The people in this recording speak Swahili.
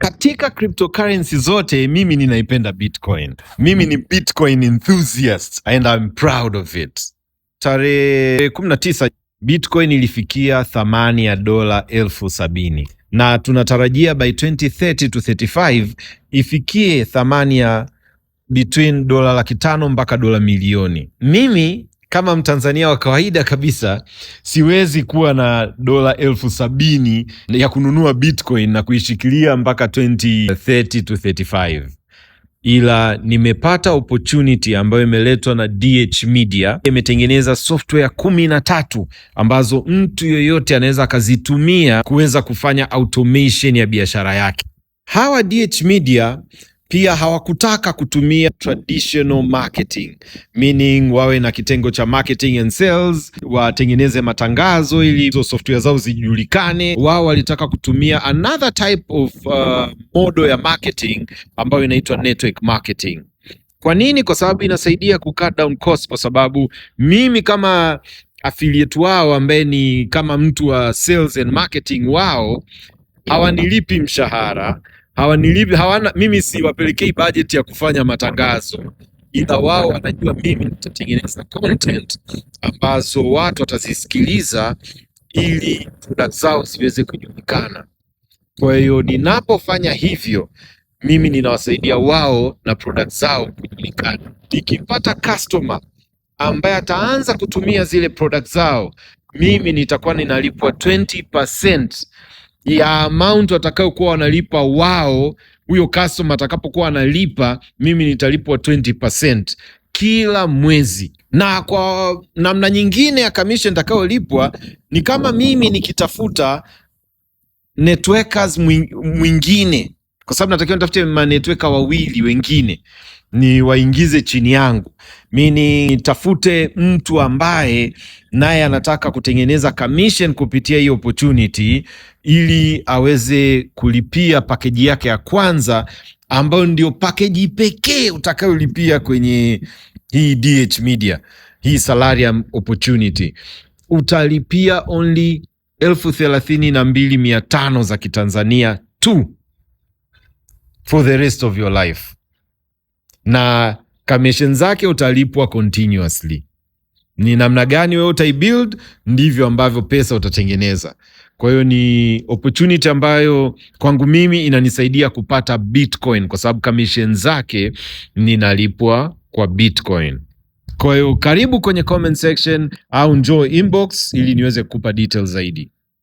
Katika cryptocurrency zote mimi ninaipenda Bitcoin. Mimi ni Bitcoin enthusiast and I'm proud of it. Tarehe 19 Bitcoin ilifikia thamani ya $70,000 na tunatarajia by 2030 to 35 ifikie thamani ya between $500,000 mpaka $1,000,000. Mimi kama Mtanzania wa kawaida kabisa siwezi kuwa na $70,000 ya kununua Bitcoin na kuishikilia mpaka 2030 to 35. Ila nimepata opportunity ambayo imeletwa na DH Media. Imetengeneza software 13 ambazo mtu yoyote anaweza akazitumia kuweza kufanya automation ya biashara yake. Hawa DH Media pia hawakutaka kutumia traditional marketing, meaning wawe na kitengo cha marketing and sales, watengeneze matangazo ili hizo software zao zijulikane. Wao walitaka kutumia another type of model ya marketing ambayo inaitwa network marketing. Kwa nini? Kwa sababu inasaidia ku cut down cost, kwa sababu mimi kama affiliate wao ambaye ni kama mtu wa sales and marketing, wao hawanilipi mshahara, mimi siwapelekei budget ya kufanya matangazo, ila wao wanajua mimi nitatengeneza content ambazo watu watazisikiliza ili product zao ziweze kujulikana. Kwa hiyo ninapofanya hivyo, mimi ninawasaidia wao na product zao kujulikana. Nikipata customer ambaye ataanza kutumia zile product zao, mimi nitakuwa ninalipwa 20% ya amount watakayokuwa wanalipa wao. Huyo customer atakapokuwa analipa, mimi nitalipwa 20% kila mwezi. Na kwa namna nyingine ya commission nitakayolipwa ni kama mimi nikitafuta networkers mwingine, kwa sababu natakiwa nitafute networker wawili wengine ni waingize chini yangu. Mimi nitafute mtu ambaye naye anataka kutengeneza commission kupitia hii opportunity ili aweze kulipia package yake ya kwanza, ambayo ndio package pekee utakayolipia kwenye hii DH Media, hii Salarium opportunity. Utalipia only 32,500 za Kitanzania tu for the rest of your life, na commission zake utalipwa continuously. Ni namna gani wewe utaibuild, ndivyo ambavyo pesa utatengeneza. Kwa hiyo ni opportunity ambayo kwangu mimi inanisaidia kupata Bitcoin, kwa sababu commission zake ninalipwa kwa Bitcoin. Kwa hiyo karibu kwenye comment section au njoo inbox ili niweze kukupa details zaidi.